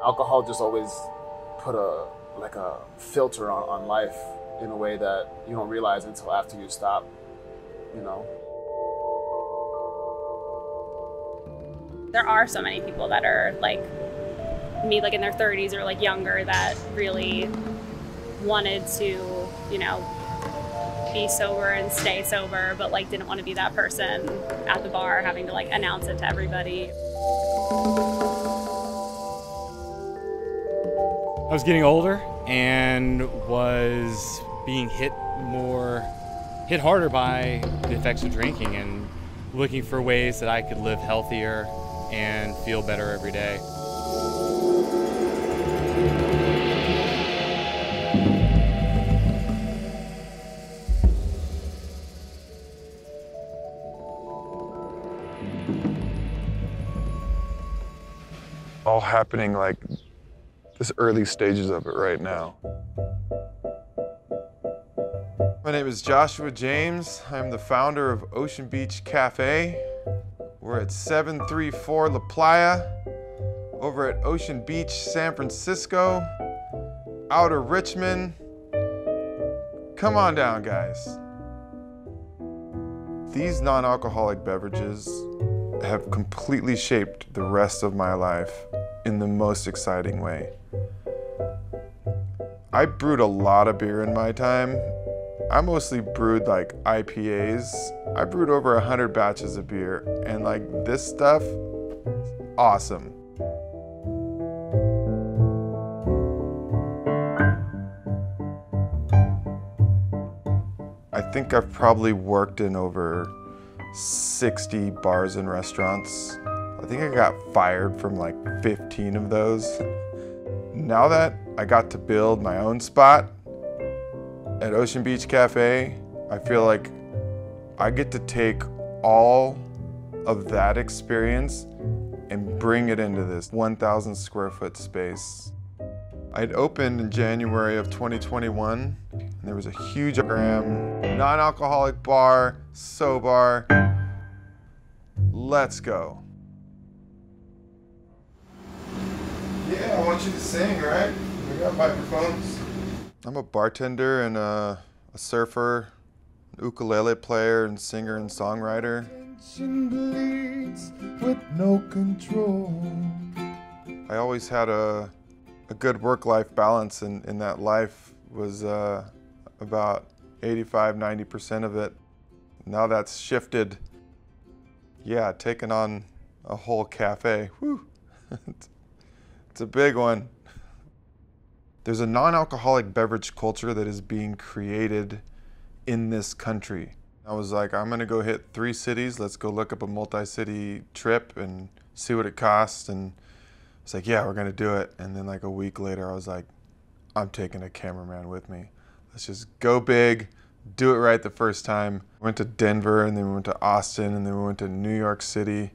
Alcohol just always put a filter on life in a way that you don't realize until after you stop, you know. There are so many people that are like me, like in their 30s or like younger, that really wanted to, you know, be sober and stay sober, but like didn't want to be that person at the bar having to like announce it to everybody. I was getting older and was being hit harder by the effects of drinking, and looking for ways that I could live healthier and feel better every day. All happening like this early stages of it right now. My name is Joshua James. I'm the founder of Ocean Beach Cafe. We're at 734 La Playa, over at Ocean Beach, San Francisco, outer Richmond. Come on down, guys. These non-alcoholic beverages have completely shaped the rest of my life in the most exciting way. I brewed a lot of beer in my time. I mostly brewed like IPAs. I brewed over 100 batches of beer, and like this stuff, awesome. I think I've probably worked in over 60 bars and restaurants. I think I got fired from like 15 of those. Now that I got to build my own spot at Ocean Beach Cafe, I feel like I get to take all of that experience and bring it into this 1,000 square foot space. I'd opened in January of 2021, and there was a huge program, non-alcoholic bar, SoBar. Let's go. Yeah, I want you to sing, right? We got microphones. I'm a bartender and a surfer, an ukulele player and singer and songwriter. With no control. I always had a good work-life balance, and in that life was about 85–90% of it. Now that's shifted. Yeah, taking on a whole cafe. Whew. It's a big one. There's a non-alcoholic beverage culture that is being created in this country. I was like, I'm gonna go hit 3 cities. Let's go look up a multi-city trip and see what it costs. And it's like, yeah, we're gonna do it. And then like a week later, I was like, I'm taking a cameraman with me. Let's just go big, do it right the first time. We went to Denver, and then we went to Austin, and then we went to New York City,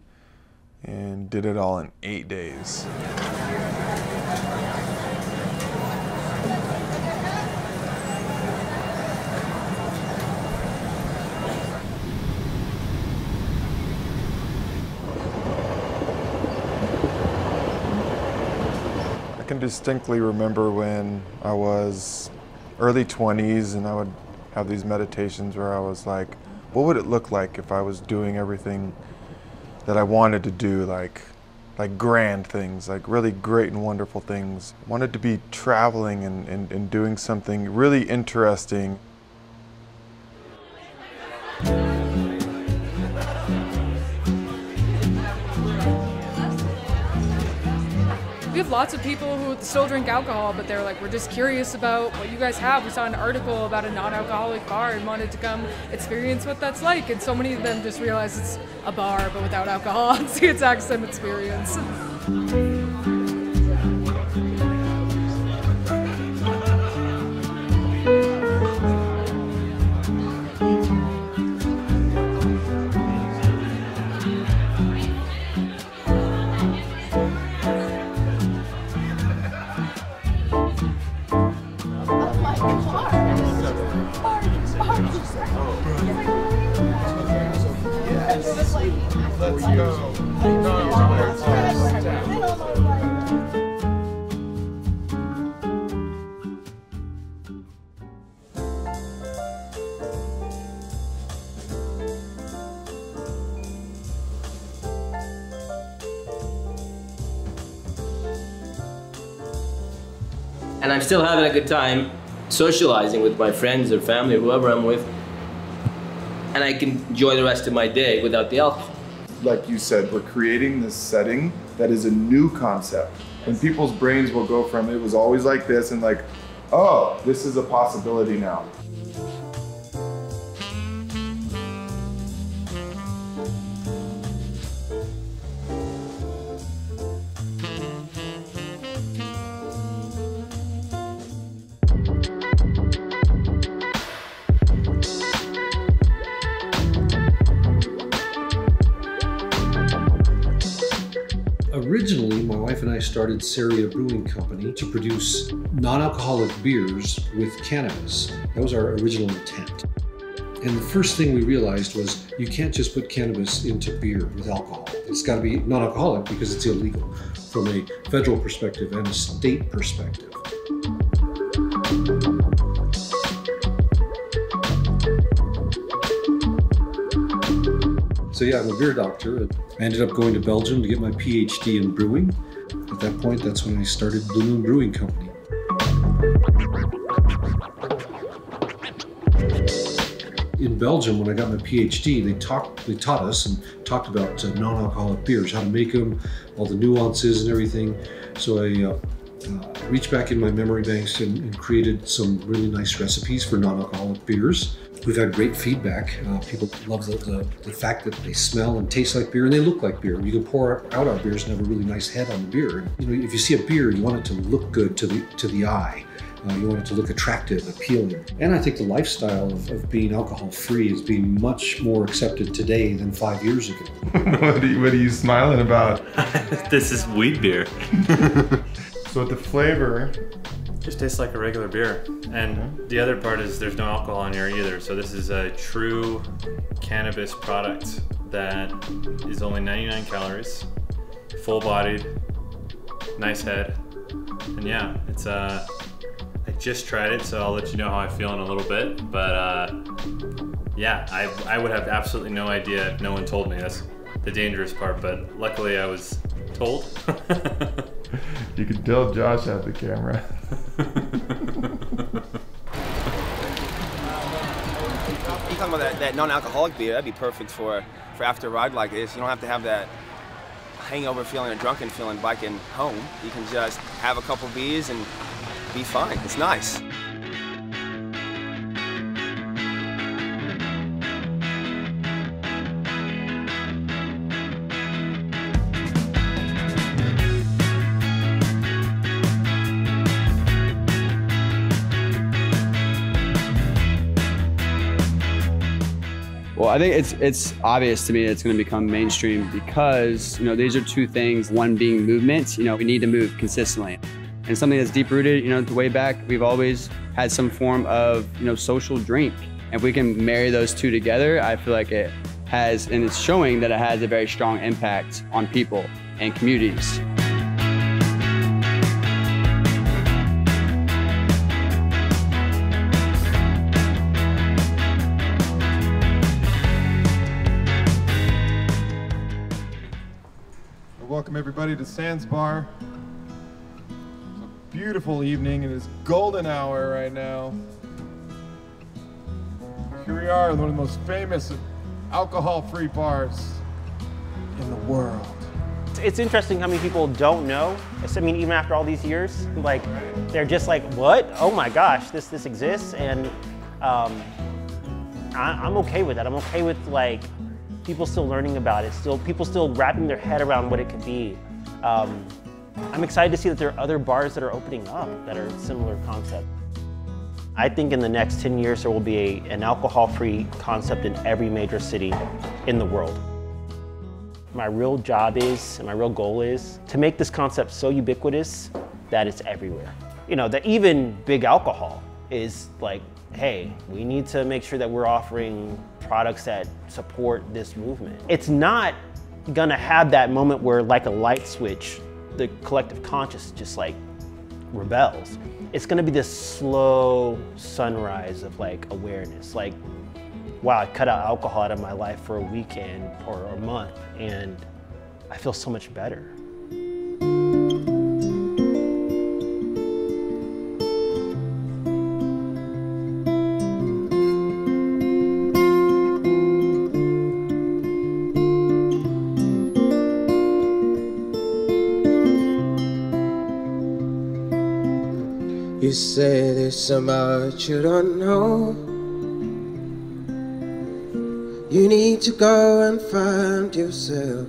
and did it all in 8 days. I can distinctly remember when I was early 20s, and I would have these meditations where I was like, what would it look like if I was doing everything that I wanted to do, like grand things, like really great and wonderful things. Wanted to be traveling and doing something really interesting. We have lots of people who still drink alcohol, but they're like, we're just curious about what you guys have. We saw an article about a non-alcoholic bar and wanted to come experience what that's like. And so many of them just realize it's a bar, but without alcohol. It's the exact same experience. Let's go. and I'm still having a good time socializing with my friends or family or whoever I'm with, and I can enjoy the rest of my day without the alcohol. Like you said, we're creating this setting that is a new concept. When people's brains will go from it was always like this and like, oh, this is a possibility now. Originally, my wife and I started Seria Brewing Company to produce non-alcoholic beers with cannabis. That was our original intent. And the first thing we realized was you can't just put cannabis into beer with alcohol. It's got to be non-alcoholic because it's illegal from a federal perspective and a state perspective. So yeah, I'm a beer doctor. I ended up going to Belgium to get my PhD in brewing. At that point, that's when I started Blue Moon Brewing Company. In Belgium, when I got my PhD, they taught us and talked about non-alcoholic beers, how to make them, all the nuances and everything. So I reached back in my memory banks and created some really nice recipes for non-alcoholic beers. We've had great feedback. People love the fact that they smell and taste like beer and they look like beer. You can pour out our beers and have a really nice head on the beer. You know, if you see a beer, you want it to look good to the eye. You want it to look attractive, appealing. And I think the lifestyle of being alcohol-free is being much more accepted today than 5 years ago. What are you smiling about? This is wheat beer. So the flavor just tastes like a regular beer. And the other part is there's no alcohol in here either. So this is a true cannabis product that is only 99 calories, full-bodied, nice head. And yeah, it's I just tried it, so I'll let you know how I feel in a little bit. But yeah, I would have absolutely no idea if no one told me. That's the dangerous part, but luckily I was told. You could tell Josh had the camera. You talking about that non-alcoholic beer? That'd be perfect for after a ride like this. You don't have to have that hangover feeling or drunken feeling biking home. You can just have a couple beers and be fine. It's nice. Well, I think it's obvious to me that it's going to become mainstream because, you know, these are two things. One being movement. You know, we need to move consistently. And something that's deep rooted, you know, the way back, we've always had some form of, you know, social drink. And if we can marry those two together, I feel like it has, and it's showing that it has a very strong impact on people and communities. Welcome everybody to Sands Bar. It's a beautiful evening. It is golden hour right now. Here we are, one of the most famous alcohol-free bars in the world. It's interesting how many people don't know. I mean, even after all these years, like they're just like, what? Oh my gosh, this exists, and I'm okay with that. I'm okay with like people still learning about it, people still wrapping their head around what it could be. I'm excited to see that there are other bars that are opening up that are similar concept. I think in the next 10 years there will be an alcohol-free concept in every major city in the world. My real job is, and my real goal is, to make this concept so ubiquitous that it's everywhere. You know, that even big alcohol is like, hey, we need to make sure that we're offering products that support this movement. It's not gonna have that moment where, like a light switch, the collective conscious just like rebels. It's gonna be this slow sunrise of like awareness. Like, wow, I cut out alcohol out of my life for a weekend or a month and I feel so much better. say there's so much you don't know. You need to go and find yourself.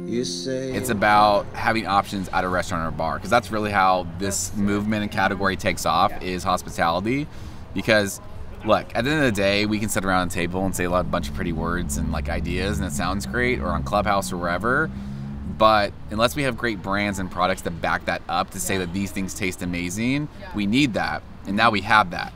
You say it's about having options at a restaurant or a bar, because that's really how this movement and category takes off, is hospitality. Because look, at the end of the day, we can sit around a table and say a bunch of pretty words and like ideas, and it sounds great, or on Clubhouse or wherever. But unless we have great brands and products to back that up, to say that these things taste amazing, we need that. And now we have that.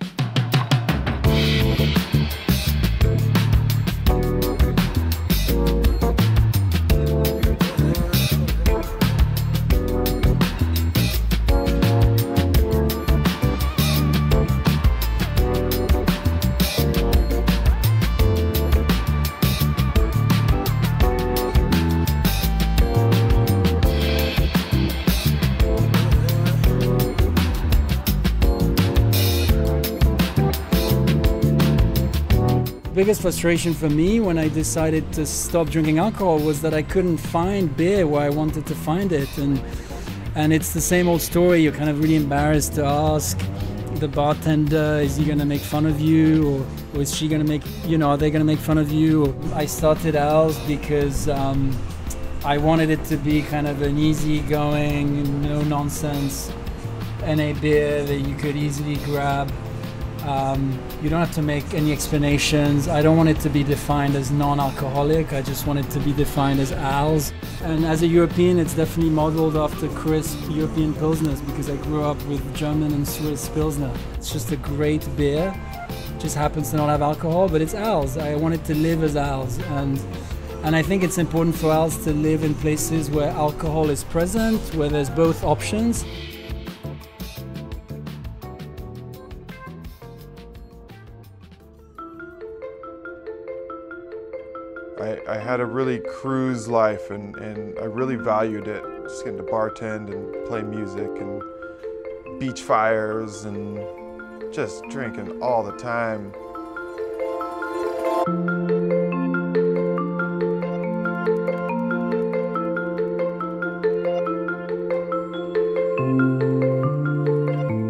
The biggest frustration for me when I decided to stop drinking alcohol was that I couldn't find beer where I wanted to find it, and it's the same old story. You're kind of really embarrassed to ask the bartender, is he gonna make fun of you, or is she gonna make, are they gonna make fun of you? I started Al's because I wanted it to be kind of an easygoing, no nonsense NA beer that you could easily grab. You don't have to make any explanations. I don't want it to be defined as non-alcoholic. I just want it to be defined as Al's. And as a European, it's definitely modeled after crisp European Pilsners, because I grew up with German and Swiss Pilsner. It's just a great beer. It just happens to not have alcohol, but it's Al's. I want it to live as Al's. And I think it's important for Al's to live in places where alcohol is present, where there's both options. I had a really cruise life, and I really valued it. Just getting to bartend and play music and beach fires and just drinking all the time.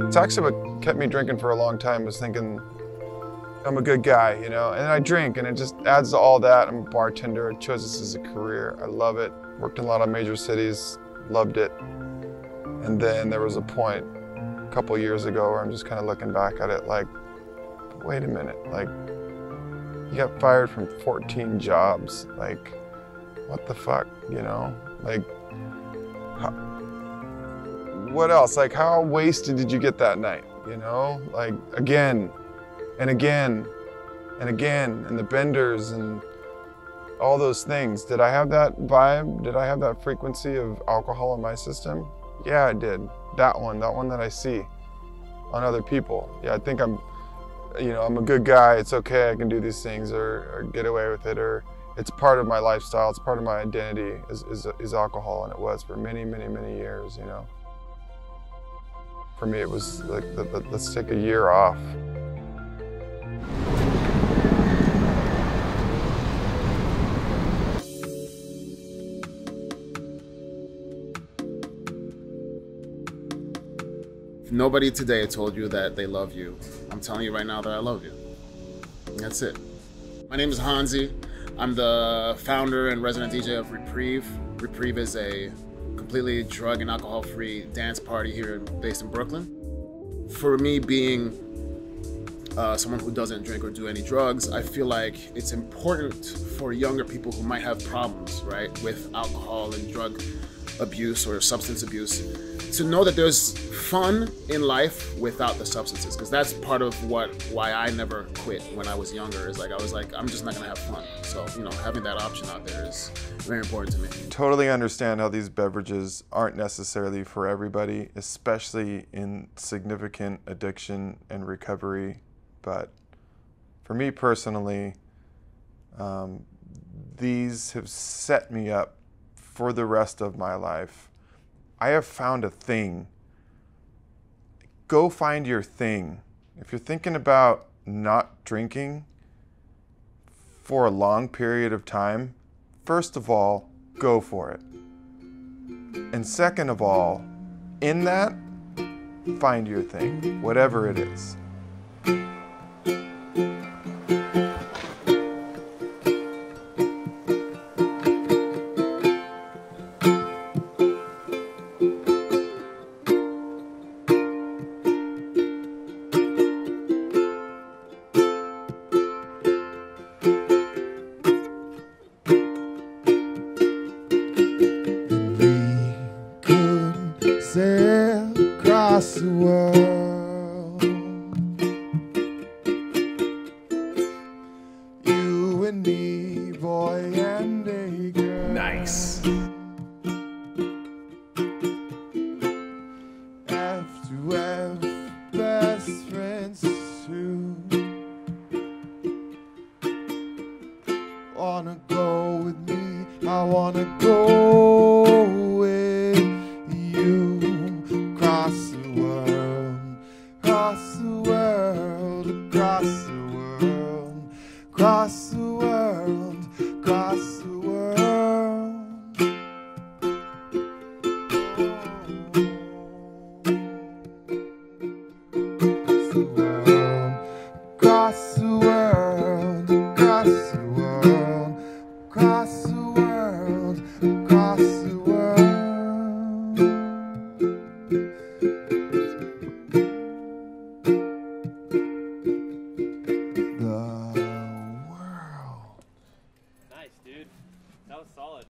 It's actually what kept me drinking for a long time, was thinking, I'm a good guy, and I drink, and it just adds to all that. I'm a bartender. I chose this as a career. I love it. Worked in a lot of major cities, loved it. And then there was a point a couple of years ago where I'm just kind of looking back at it like, wait a minute, like, you got fired from 14 jobs. Like, what the fuck, Like, what else? Like, how wasted did you get that night, Like, again, and again, and again, and the benders and all those things. Did I have that vibe? Did I have that frequency of alcohol in my system? Yeah, I did. That one that I see on other people. Yeah, I think I'm a good guy. It's okay, I can do these things, or get away with it, or it's part of my lifestyle. It's part of my identity is alcohol, and it was for many, many, many years, For me, it was like, let's take a year off. If nobody today told you that they love you, I'm telling you right now that I love you. And that's it. My name is Hansi. I'm the founder and resident DJ of Reprieve. Reprieve is a completely drug and alcohol-free dance party here based in Brooklyn. For me, being someone who doesn't drink or do any drugs, I feel like it's important for younger people who might have problems, right, with alcohol and drug abuse or substance abuse, to know that there's fun in life without the substances, because that's part of why I never quit when I was younger. Is like, I was like, I'm just not gonna have fun. So, having that option out there is very important to me. Totally understand how these beverages aren't necessarily for everybody, especially in significant addiction and recovery. But for me personally, these have set me up for the rest of my life. I have found a thing. Go find your thing. If you're thinking about not drinking for a long period of time, first of all, go for it. And second of all, in that, find your thing, whatever it is. Sail across the world, you and me, boy and a girl. Nice. Have to have best friends too. Wanna go with me? I wanna go with you. Across the world, across the world, across the world, across the world, across the world. Across the world, across the world, across the world, across the world. Nice, dude. That was solid.